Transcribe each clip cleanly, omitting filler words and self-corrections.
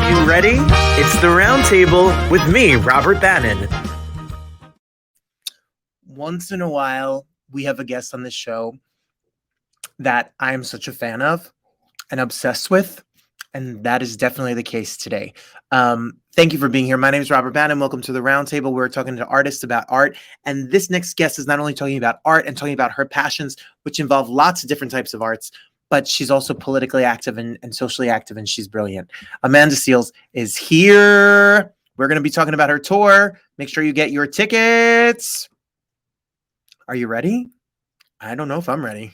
You ready? It's the Roundtable with me, Robert Bannon. Once in a while, we have a guest on this show that I am such a fan of and obsessed with, and that is definitely the case today. Thank you for being here. My name is Robert Bannon. Welcome to the Roundtable. We're talking to artists about art, and this next guest is not only talking about art and talking about her passions, which involve lots of different types of arts, but she's also politically active and socially active, and she's brilliant. Amanda Seales is here. We're going to be talking about her tour. Make sure you get your tickets. Are you ready? I don't know if I'm ready.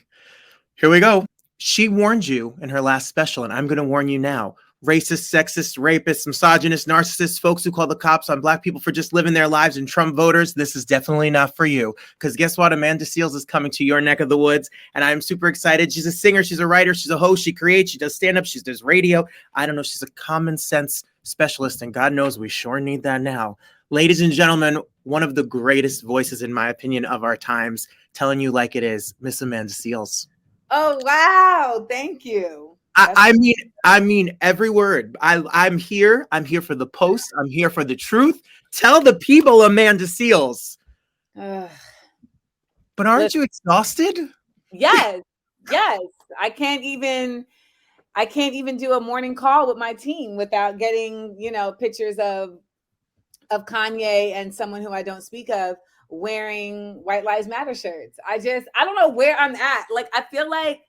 Here we go. She warned you in her last special, and I'm going to warn you now. Racist, sexist, rapists, misogynist, narcissists, folks who call the cops on Black people for just living their lives, and Trump voters, this is definitely not for you. Because guess what? Amanda Seales is coming to your neck of the woods, and I'm super excited. She's a singer, she's a writer, she's a host, she creates, she does stand-up, she does radio. I don't know, she's a common sense specialist, and God knows we sure need that now. Ladies and gentlemen, one of the greatest voices, in my opinion, of our times, telling you like it is, Miss Amanda Seales. Oh, wow. Thank you. I mean every word. I'm here. I'm here for the post. I'm here for the truth. Tell the people, Amanda Seales. But aren't you exhausted? Yes. I can't even do a morning call with my team without getting, pictures of Kanye and someone who I don't speak of wearing White Lives Matter shirts. I don't know where I'm at. Like, I feel like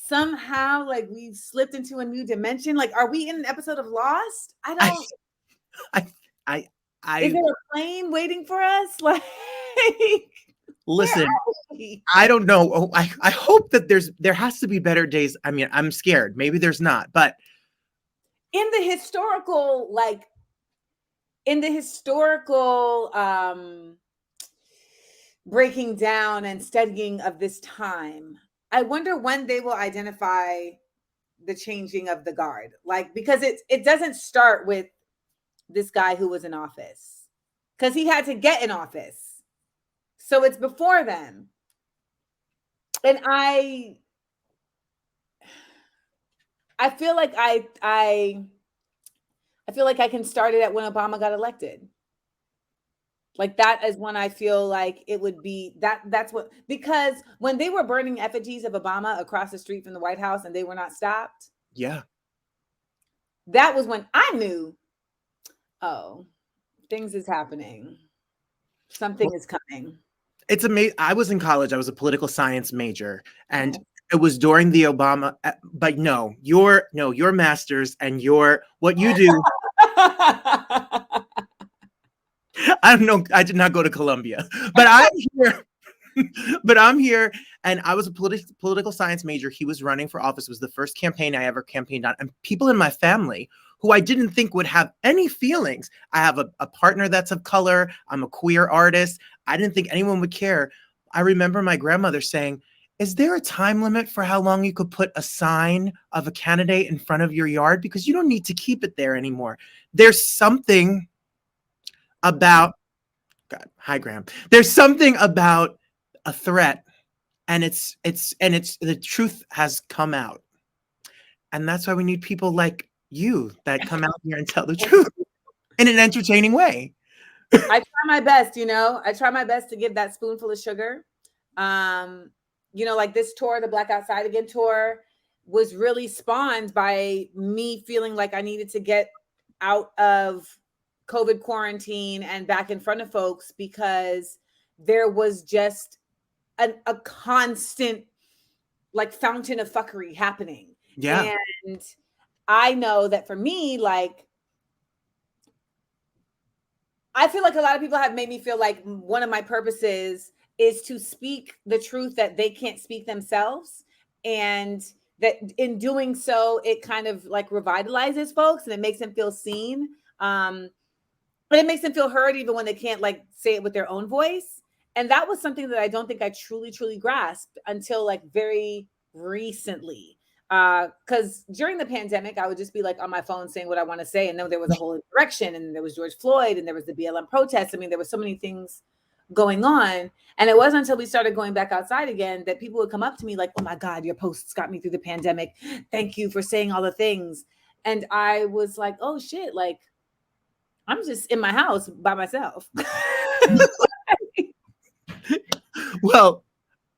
somehow like we've slipped into a new dimension. Like, are we in an episode of Lost? I is there a plane waiting for us? Like, listen, I don't know. I hope that there has to be better days. I mean, I'm scared. Maybe there's not, but in the historical breaking down and studying of this time, I wonder when they will identify the changing of the guard. Like, because it doesn't start with this guy who was in office, because he had to get in office. So it's before then. And I feel like I feel like I can start it at when Obama got elected. Like, that is when I feel like it would be that's what, because when they were burning effigies of Obama across the street from the White House and they were not stopped. Yeah. That was when I knew, oh, things is happening. Something is coming. It's amazing. I was in college. I was a political science major, and it was during the Obama, but your master's and what you do. I don't know. I did not go to Columbia, but I'm here. I'm here, and I was a political science major. He was running for office. It was the first campaign I ever campaigned on, and people in my family who I didn't think would have any feelings. I have a partner that's of color. I'm a queer artist. I didn't think anyone would care. I remember my grandmother saying, "Is there a time limit for how long you could put a sign of a candidate in front of your yard? Because you don't need to keep it there anymore." There's something about, God, hi Graham. There's something about a threat, and it's the truth has come out, and that's why we need people like you that come out here and tell the truth in an entertaining way. I try my best, I try my best to give that spoonful of sugar. Like this tour, the Black Outside Again tour, was really spawned by me feeling like I needed to get out of COVID quarantine and back in front of folks, because there was just a constant like fountain of fuckery happening. Yeah. And I know that for me, like, I feel like a lot of people have made me feel like one of my purposes is to speak the truth that they can't speak themselves. And that in doing so, it kind of like revitalizes folks and it makes them feel seen. But it makes them feel heard even when they can't like say it with their own voice. And that was something that I don't think I truly grasped until like very recently. Because during the pandemic, I would just be like on my phone saying what I want to say. And then there was a whole insurrection, and there was George Floyd, and there was the BLM protests. I mean, there were so many things going on. And it wasn't until we started going back outside again that people would come up to me like, "Oh my God, your posts got me through the pandemic. Thank you for saying all the things." And I was like, oh shit, like I'm just in my house by myself. Well,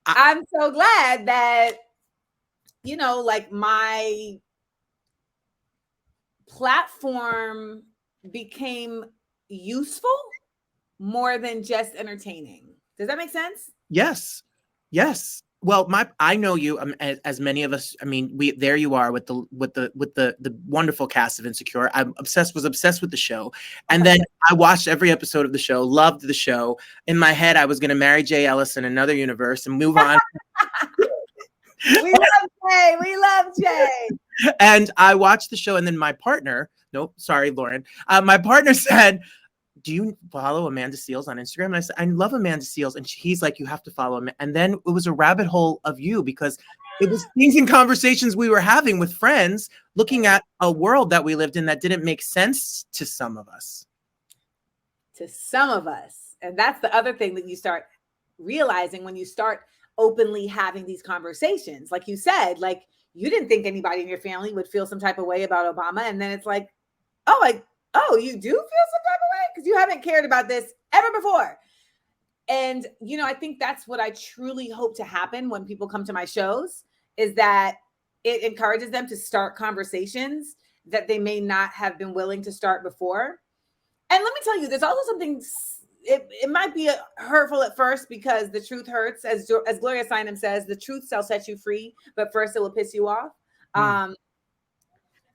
I'm so glad that, you know, like my platform became useful more than just entertaining. Does that make sense? yes. Yes. Well, I know you as many of us. I mean, there you are with the wonderful cast of Insecure. Was obsessed with the show, and then I watched every episode of the show, loved the show. In my head, I was going to marry Jay Ellis in another universe and move on. We love Jay. We love Jay. And I watched the show, and then my partner, nope, sorry, Lauren, my partner said, do you follow Amanda Seales on Instagram? And I said, I love Amanda Seales. And he's like, you have to follow him. And then it was a rabbit hole of you, because it was things and conversations we were having with friends, looking at a world that we lived in that didn't make sense to some of us. To some of us. And that's the other thing that you start realizing when you start openly having these conversations. Like you said, like you didn't think anybody in your family would feel some type of way about Obama. And then it's like, oh, you do feel some type of way? Because you haven't cared about this ever before. And, you know, I think that's what I truly hope to happen when people come to my shows, is that it encourages them to start conversations that they may not have been willing to start before. And let me tell you, there's also something, it might be hurtful at first because the truth hurts. As Gloria Steinem says, the truth shall set you free, but first it will piss you off.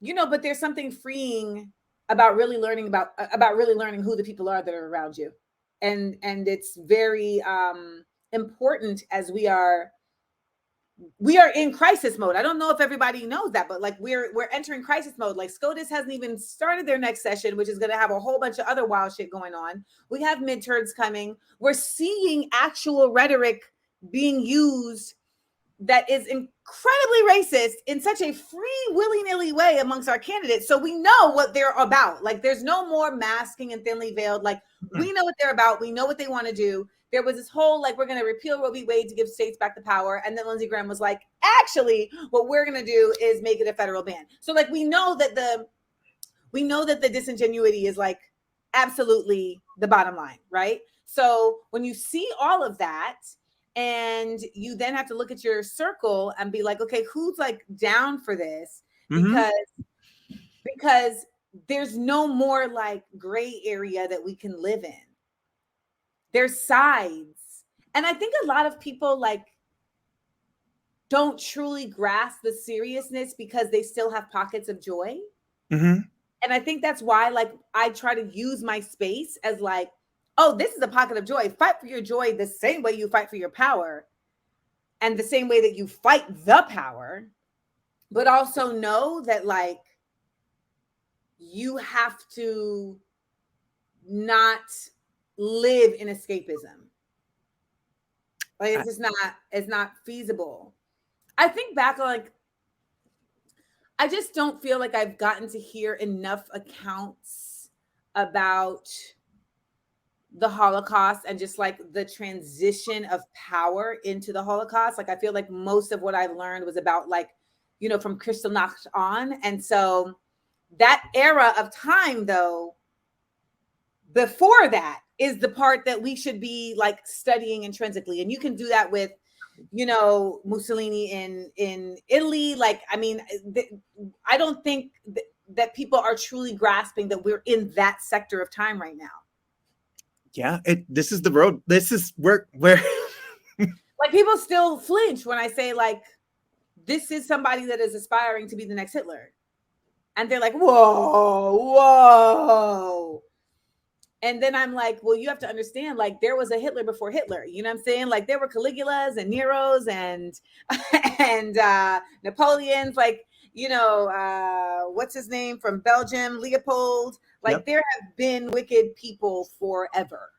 You know, but there's something freeing about really learning who the people are that are around you. And it's very important as we are in crisis mode. I don't know if everybody knows that, but like we're entering crisis mode. Like SCOTUS hasn't even started their next session, which is going to have a whole bunch of other wild shit going on. We have midterms coming. We're seeing actual rhetoric being used that is incredibly racist in such a free, willy-nilly way amongst our candidates. So we know what they're about. Like there's no more masking and thinly veiled. Like we know what they're about. We know what they want to do. There was this whole, like, we're going to repeal Roe v. Wade to give states back the power. And then Lindsey Graham was like, actually, what we're going to do is make it a federal ban. So like, we know that the disingenuity is like absolutely the bottom line, right? So when you see all of that, and you then have to look at your circle and be like, okay, who's like down for this? Because there's no more like gray area that we can live in. There's sides. And I think a lot of people like don't truly grasp the seriousness because they still have pockets of joy. And I think that's why like I try to use my space as like, oh, this is a pocket of joy. Fight for your joy the same way you fight for your power and the same way that you fight the power, but also know that like you have to not live in escapism. Like it's not feasible. I think back like, I just don't feel like I've gotten to hear enough accounts about the Holocaust and just like the transition of power into the Holocaust. Like I feel like most of what I've learned was about like, you know, from Kristallnacht on. And so that era of time though, before that is the part that we should be like studying intrinsically. And you can do that with, you know, Mussolini in Italy. Like, I mean, I don't think that people are truly grasping that we're in that sector of time right now. Yeah, this is the road. This is where like people still flinch when I say like, this is somebody that is aspiring to be the next Hitler. And they're like, whoa. And then I'm like, well, you have to understand, like there was a Hitler before Hitler. You know what I'm saying? Like there were Caligulas and Neros and Napoleons, like, you know, what's his name from Belgium, Leopold. Like there have been wicked people forever.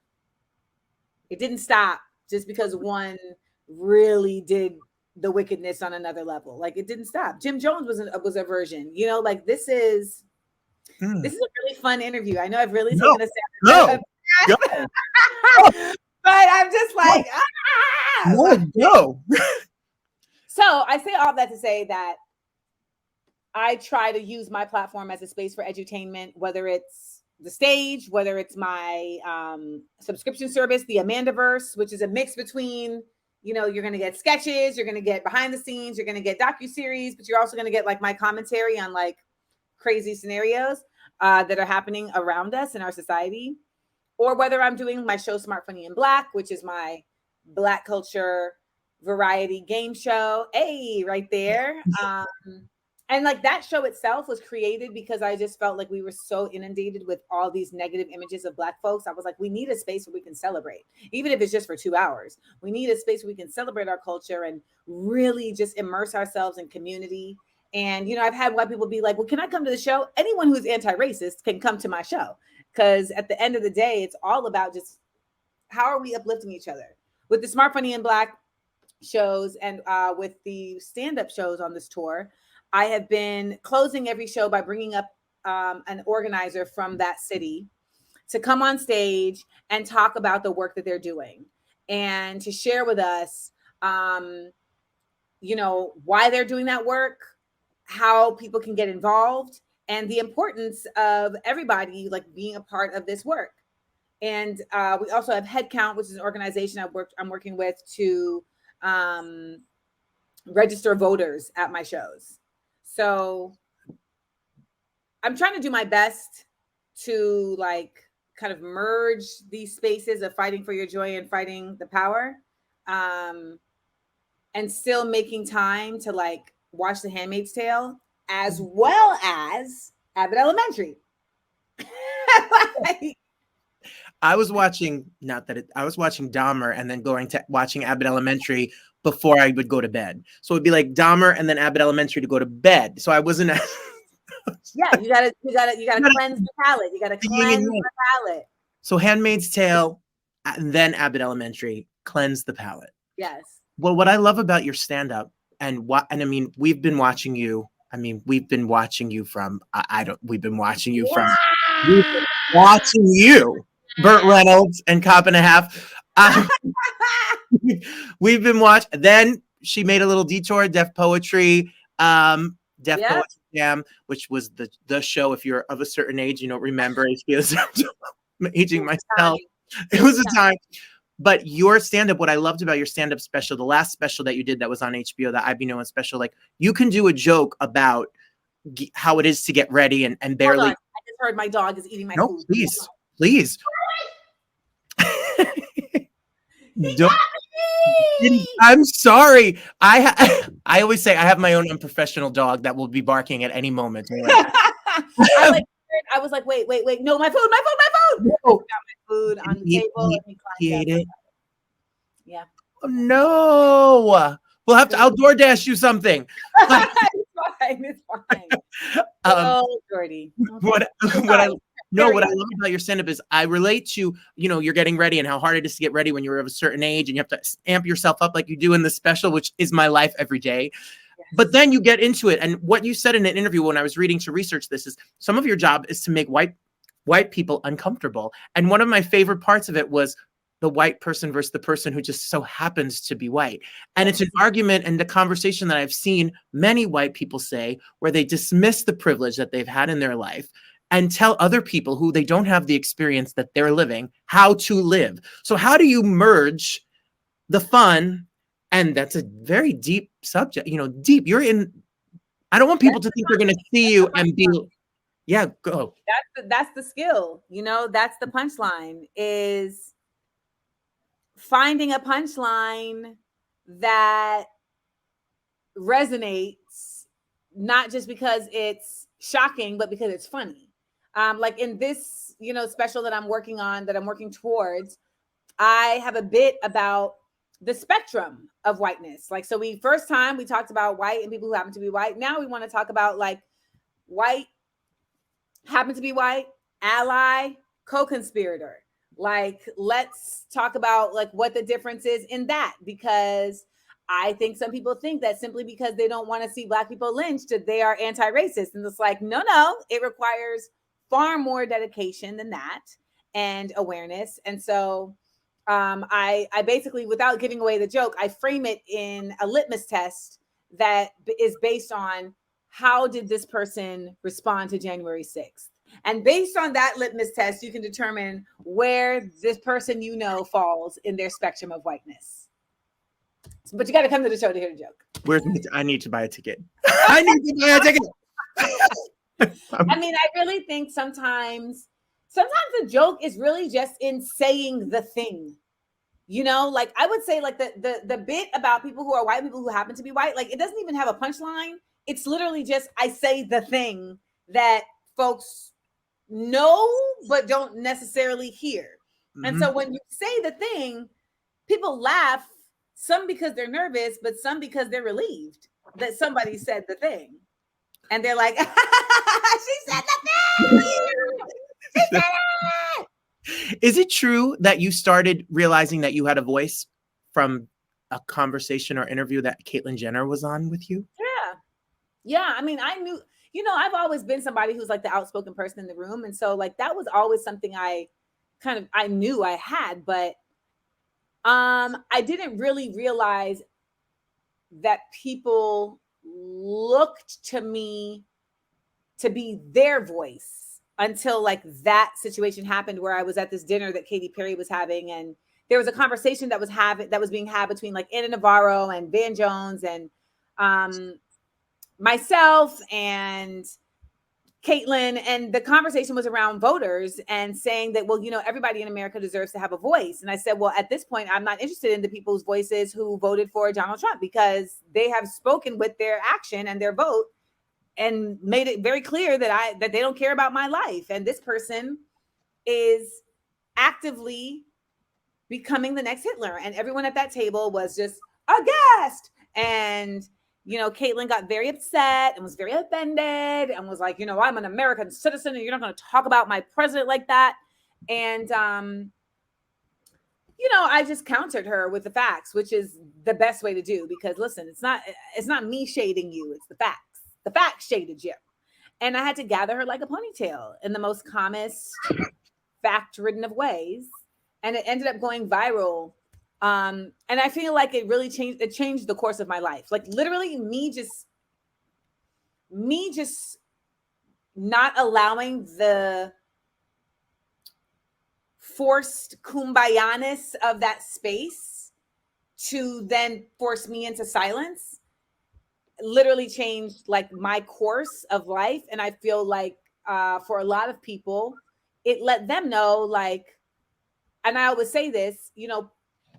It didn't stop just because one really did the wickedness on another level. Like it didn't stop. Jim Jones was a version, you know, like this is a really fun interview. I know I've really taken a step. But I'm just like, no. So I say all that to say that I try to use my platform as a space for edutainment, whether it's the stage, whether it's my subscription service, the Amandaverse, which is a mix between, you know, you're going to get sketches, you're going to get behind the scenes, you're going to get docuseries, but you're also going to get like my commentary on like crazy scenarios that are happening around us in our society. Or whether I'm doing my show Smart, Funny, and Black, which is my Black culture variety game show. Hey, right there. And like that show itself was created because I just felt like we were so inundated with all these negative images of Black folks. I was like, we need a space where we can celebrate, even if it's just for 2 hours. We need a space where we can celebrate our culture and really just immerse ourselves in community. And, you know, I've had white people be like, well, can I come to the show? Anyone who's anti-racist can come to my show. Because at the end of the day, it's all about just how are we uplifting each other? With the Smart, Funny, and Black shows and with the stand-up shows on this tour, I have been closing every show by bringing up an organizer from that city to come on stage and talk about the work that they're doing and to share with us, you know, why they're doing that work, how people can get involved, and the importance of everybody like being a part of this work. And we also have Headcount, which is an organization I'm working with to register voters at my shows. So I'm trying to do my best to like kind of merge these spaces of fighting for your joy and fighting the power, and still making time to like watch The Handmaid's Tale as well as Abbott Elementary. Like, I was watching, I was watching Dahmer and then going to watching Abbott Elementary before I would go to bed. So it'd be like Dahmer and then Abbott Elementary to go to bed. So I wasn't. Yeah, you gotta cleanse the palate. You gotta cleanse the palate. So Handmaid's Tale and then Abbott Elementary, cleanse the palate. Yes. Well, what I love about your stand-up and I mean, we've been watching you. I mean, we've been watching you from, we've been watching you from, we've been watching you, Burt Reynolds and Cop and a Half. We've been watching, then she made a little detour, Def Poetry, Poetry Jam, which was the show, if you're of a certain age, you don't remember HBO's. I'm aging myself. It was a time. But your stand-up, what I loved about your stand-up special, the last special that you did that was on HBO, that I'd be knowing special, like you can do a joke about how it is to get ready and barely. Hold on. I just heard my dog is eating my food. Please. Don't. I'm sorry. I always say I have my own unprofessional dog that will be barking at any moment. I was like, wait. No, my food. No. I got my food on the table. He ate it. Yeah. Oh, no. We'll have to, I'll DoorDash you something. It's fine. Jordy. What I love about your stand-up is I relate to, you know, you're getting ready and how hard it is to get ready when you're of a certain age and you have to amp yourself up like you do in the special, which is my life every day. Yes. But then you get into it. And what you said in an interview when I was reading to research this is some of your job is to make white people uncomfortable. And one of my favorite parts of it was the white person versus the person who just so happens to be white. And it's an argument and the conversation that I've seen many white people say where they dismiss the privilege that they've had in their life and tell other people who they don't have the experience that they're living how to live. So how do you merge the fun? And that's a very deep subject, you know, deep. You're in, I don't want people to think they're going to see you and be, yeah, go. That's the skill, you know, that's the punchline, is finding a punchline that resonates, not just because it's shocking, but because it's funny. Like in this, you know, special that I'm working on, that I'm working towards, I have a bit about the spectrum of whiteness. Like, so first time we talked about white and people who happen to be white. Now we want to talk about like white, happen to be white, ally, co-conspirator. Like, let's talk about like what the difference is in that, because I think some people think that simply because they don't want to see Black people lynched, that they are anti-racist. And it's like, no, it requires far more dedication than that and awareness. And so I basically, without giving away the joke, I frame it in a litmus test that is based on how did this person respond to January 6th? And based on that litmus test, you can determine where this person falls in their spectrum of whiteness. But you got to come to the show to hear the joke. I need to buy a ticket. I need to buy a ticket. I mean, I really think sometimes the joke is really just in saying the thing. Like I would say, like the bit about people who are white, people who happen to be white, like it doesn't even have a punchline. It's literally just I say the thing that folks know but don't necessarily hear. Mm-hmm. And so when you say the thing, people laugh, some because they're nervous, but some because they're relieved that somebody said the thing. And they're like, she said the thing! She said it! Is it true that you started realizing that you had a voice from a conversation or interview that Caitlyn Jenner was on with you? Yeah. I mean, I knew, I've always been somebody who's like the outspoken person in the room. And so like, that was always something I knew I had, but I didn't really realize that people looked to me to be their voice until like that situation happened where I was at this dinner that Katy Perry was having, and there was a conversation that was being had between like Anna Navarro and Van Jones and myself and Caitlyn, and the conversation was around voters and saying that, well, everybody in America deserves to have a voice. And I said, well, at this point, I'm not interested in the people's voices who voted for Donald Trump, because they have spoken with their action and their vote and made it very clear that they don't care about my life. And this person is actively becoming the next Hitler. And everyone at that table was just aghast. And Caitlyn got very upset and was very offended and was like, I'm an American citizen and you're not going to talk about my president like that. And, I just countered her with the facts, which is the best way to do, because listen, it's not me shading you. It's the facts. The facts shaded you. And I had to gather her like a ponytail in the most calmest, fact-ridden of ways. And it ended up going viral. And I feel like it really changed the course of my life. Like literally me just not allowing the forced kumbaya-ness of that space to then force me into silence literally changed like my course of life. And I feel like for a lot of people, it let them know, like, and I always say this,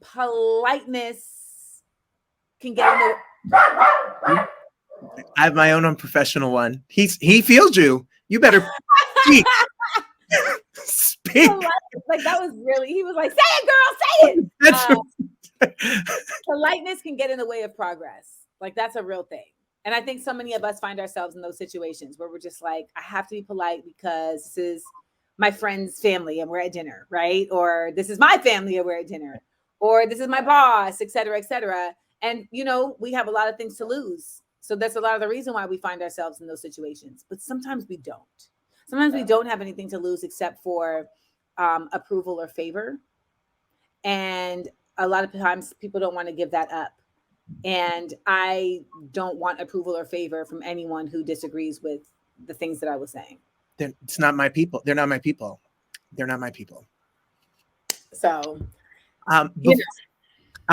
politeness can get in the... I have my own unprofessional one. He feels you. You better speak. Speak. Like that was really, he was like, say it, girl, say it. Politeness can get in the way of progress. Like that's a real thing. And I think so many of us find ourselves in those situations where we're just like, I have to be polite because this is my friend's family and we're at dinner, right? Or this is my family and we're at dinner. Or this is my boss, et cetera, et cetera. And, we have a lot of things to lose. So that's a lot of the reason why we find ourselves in those situations. But sometimes we don't. Sometimes we don't have anything to lose except for approval or favor. And a lot of times people don't want to give that up. And I don't want approval or favor from anyone who disagrees with the things that I was saying. It's not my people. They're not my people. They're not my people. So, I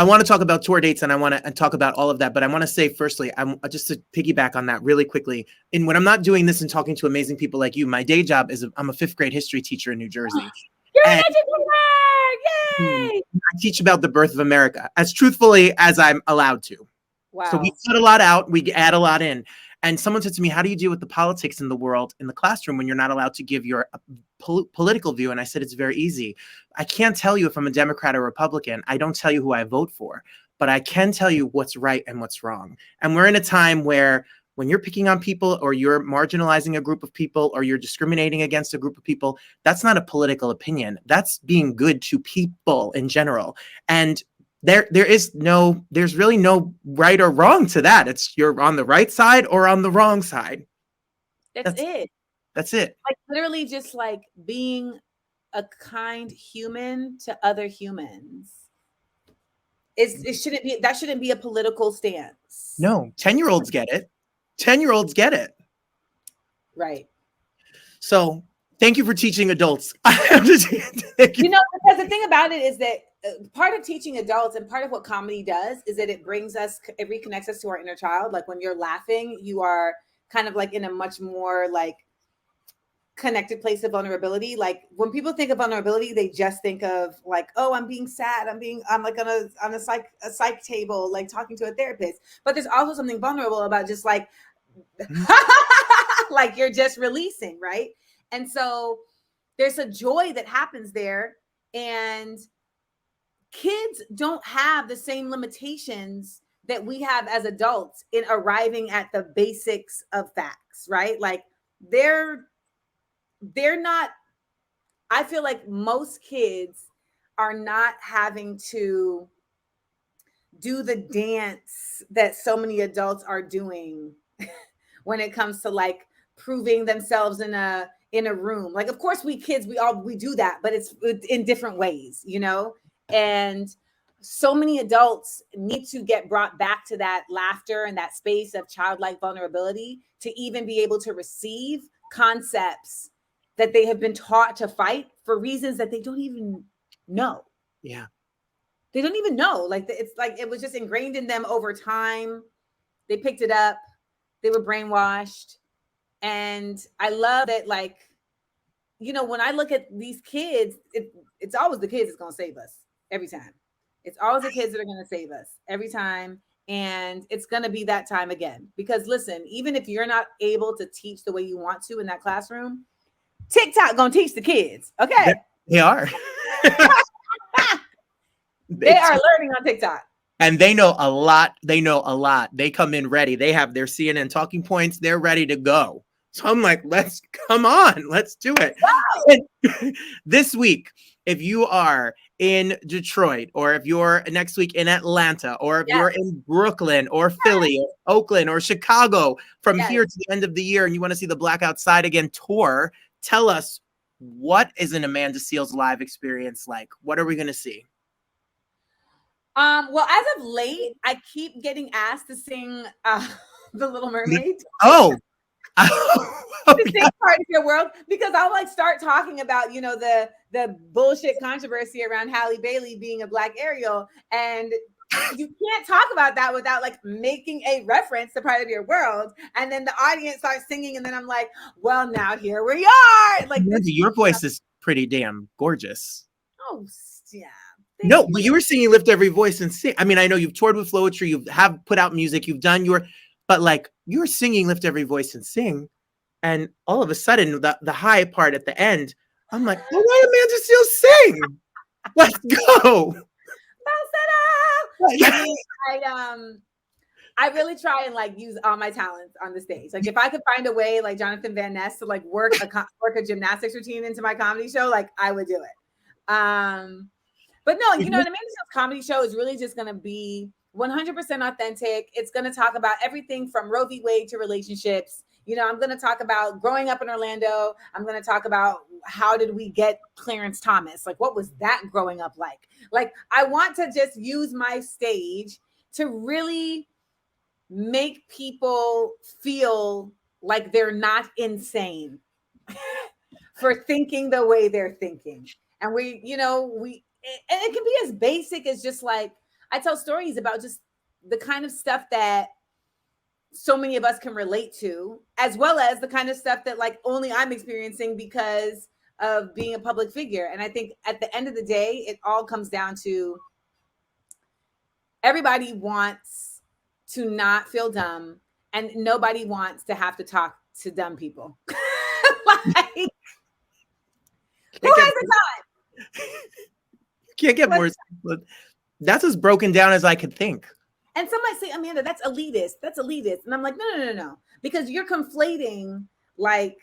want to talk about tour dates and I want to talk about all of that. But I want to say, firstly, I'm just to piggyback on that really quickly. And when I'm not doing this and talking to amazing people like you, my day job is I'm a 5th grade history teacher in New Jersey. You're an educator! Yay! I teach about the birth of America as truthfully as I'm allowed to. Wow. So we cut a lot out, we add a lot in. And someone said to me, how do you deal with the politics in the world in the classroom when you're not allowed to give your political view? And I said, it's very easy. I can't tell you if I'm a Democrat or Republican. I don't tell you who I vote for, but I can tell you what's right and what's wrong. And we're in a time where when you're picking on people or you're marginalizing a group of people or you're discriminating against a group of people, that's not a political opinion. That's being good to people in general. And there's really no right or wrong to that. It's you're on the right side or on the wrong side. That's it. That's it. Like literally just like being a kind human to other humans. That shouldn't be a political stance. No, 10-year-olds get it. 10-year-olds get it. Right. So thank you for teaching adults. Because the thing about it is that part of teaching adults and part of what comedy does is that it reconnects us to our inner child. Like when you're laughing, you are kind of like in a much more like connected place of vulnerability. Like when people think of vulnerability, they just think of like, oh, I'm being sad. I'm like on a psych table, like talking to a therapist. But there's also something vulnerable about just like, like you're just releasing, right? And so there's a joy that happens there, and kids don't have the same limitations that we have as adults in arriving at the basics of facts, right? Like they're not, I feel like most kids are not having to do the dance that so many adults are doing when it comes to like proving themselves in a room. Like, of course we kids, we do that, but it's in different ways, you know? And so many adults need to get brought back to that laughter and that space of childlike vulnerability to even be able to receive concepts that they have been taught to fight for reasons that they don't even know. Yeah. They don't even know. Like it's like it was just ingrained in them over time. They picked it up. They were brainwashed. And I love that, like, you know, when I look at these kids, it's always the kids that's going to save us every time. It's always the kids that are going to save us every time. And it's going to be that time again. Because listen, even if you're not able to teach the way you want to in that classroom, TikTok going to teach the kids. Okay. They are. They are learning on TikTok. And they know a lot. They come in ready. They have their CNN talking points. They're ready to go. So I'm like, let's do it. Wow. This week, if you are in Detroit, or if you're next week in Atlanta, or if you're in Brooklyn or Philly or Oakland or Chicago from here to the end of the year, and you want to see the Black Outside Again tour, tell us, what is an Amanda Seales live experience like? What are we going to see? Well, as of late, I keep getting asked to sing The Little Mermaid. Oh. To sing Part of Your World, because I'll like start talking about, you know, the bullshit controversy around Halle Bailey being a Black Ariel, and you can't talk about that without like making a reference to Part of Your World, and then the audience starts singing, and then I'm like, well, now here we are. Like your voice is pretty damn gorgeous. Oh yeah. No, but you were singing Lift Every Voice and Sing. I mean, I know you've toured with Flowetry, you have put out music, you've done but like you're singing Lift Every Voice and Sing, and all of a sudden the high part at the end, I'm like, oh, why Amanda Seales sing? Let's go. I really try and like use all my talents on the stage. Like if I could find a way, like Jonathan Van Ness, to like work a gymnastics routine into my comedy show, like I would do it. But no, you know what I mean? This comedy show is really just going to be 100% authentic. It's going to talk about everything from Roe v. Wade to relationships. You know, I'm going to talk about growing up in Orlando. I'm going to talk about how did we get Clarence Thomas? Like, what was that growing up like? Like, I want to just use my stage to really make people feel like they're not insane for thinking the way they're thinking. And and it can be as basic as just like, I tell stories about just the kind of stuff that so many of us can relate to, as well as the kind of stuff that like only I'm experiencing because of being a public figure. And I think at the end of the day, it all comes down to everybody wants to not feel dumb, and nobody wants to have to talk to dumb people. Like, who has the time? Can't get more. That's as broken down as I could think. And some might say, Amanda, that's elitist. That's elitist. And I'm like, no. Because you're conflating like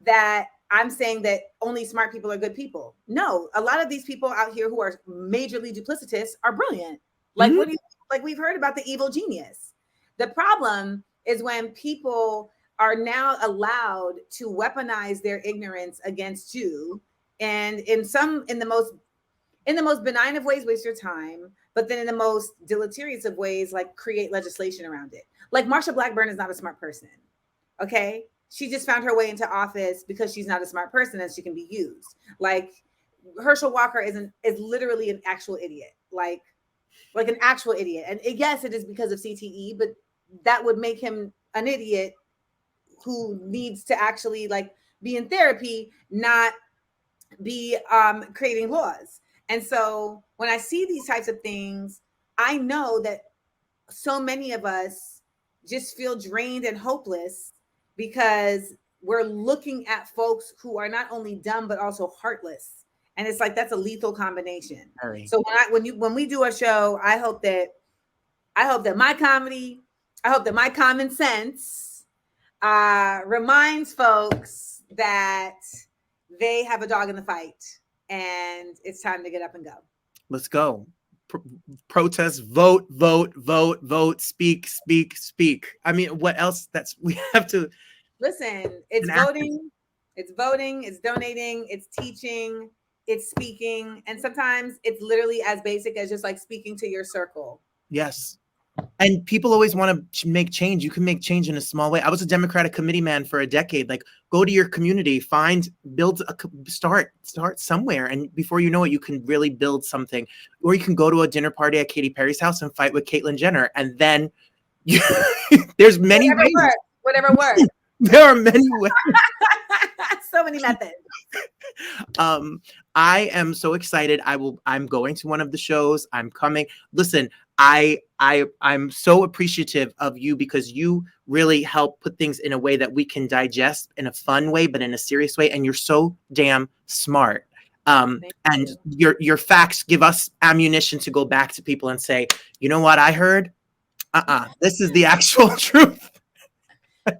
that. I'm saying that only smart people are good people. No, a lot of these people out here who are majorly duplicitous are brilliant. Like, what do you like? We've heard about the evil genius. The problem is when people are now allowed to weaponize their ignorance against you, and in the most benign of ways, waste your time, but then in the most deleterious of ways, like create legislation around it. Like Marsha Blackburn is not a smart person. Okay. She just found her way into office because she's not a smart person and she can be used. Like Herschel Walker is literally an actual idiot. Like an actual idiot. And yes, it is because of CTE, but that would make him an idiot who needs to actually like be in therapy, not be creating laws. And so when I see these types of things, I know that so many of us just feel drained and hopeless because we're looking at folks who are not only dumb but also heartless, and it's like that's a lethal combination. Very. So when we do a show, I hope that my comedy, I hope that my common sense reminds folks that they have a dog in the fight and it's time to get up and go. Let's go. Protest, vote, vote, vote, vote, speak, speak, speak. I mean, what else? We have to listen. It's voting, it's donating, it's teaching, it's speaking, and sometimes it's literally as basic as just like speaking to your circle. Yes. And people always want to make change. You can make change in a small way. I was a Democratic committee man for a decade. Like, go to your community, start somewhere. And before you know it, you can really build something. Or you can go to a dinner party at Katy Perry's house and fight with Caitlyn Jenner. And then there's many ways. Whatever works. There are many ways. So many methods. I am so excited. I'm going to one of the shows. I'm coming. Listen, I'm so appreciative of you because you really help put things in a way that we can digest in a fun way, but in a serious way. And you're so damn smart. And your facts give us ammunition to go back to people and say, you know what I heard? This is the actual truth.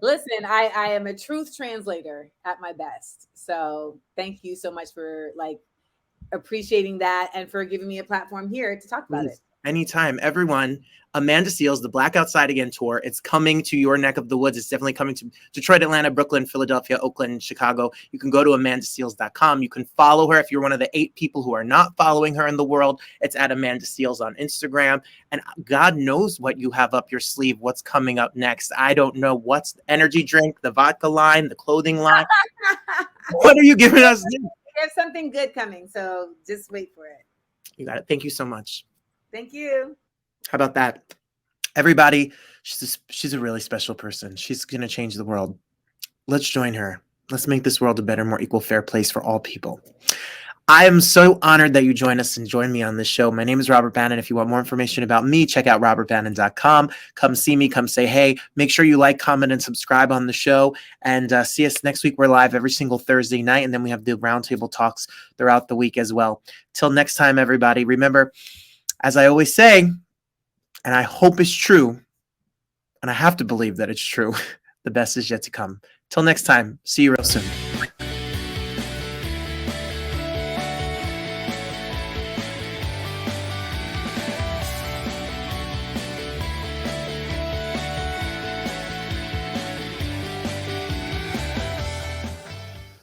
Listen, I am a truth translator at my best. So thank you so much for like appreciating that and for giving me a platform here to talk about it. Anytime. Everyone, Amanda Seales, the Black Outside Again tour, it's coming to your neck of the woods. It's definitely coming to Detroit, Atlanta, Brooklyn, Philadelphia, Oakland, Chicago. You can go to amandaseales.com. You can follow her. If you're one of the 8 people who are not following her in the world, it's at Amanda Seales on Instagram. And God knows what you have up your sleeve, what's coming up next. I don't know what's the energy drink, the vodka line, the clothing line. What are you giving us? There's something good coming, so just wait for it. You got it. Thank you so much. Thank you. How about that? Everybody, she's a really special person. She's going to change the world. Let's join her. Let's make this world a better, more equal, fair place for all people. I am so honored that you join us and join me on this show. My name is Robert Bannon. If you want more information about me, check out robertbannon.com. Come see me. Come say hey. Make sure you like, comment, and subscribe on the show. And see us next week. We're live every single Thursday night. And then we have the Roundtable talks throughout the week as well. Till next time, everybody. Remember, as I always say, and I hope it's true, and I have to believe that it's true, the best is yet to come. Till next time, see you real soon.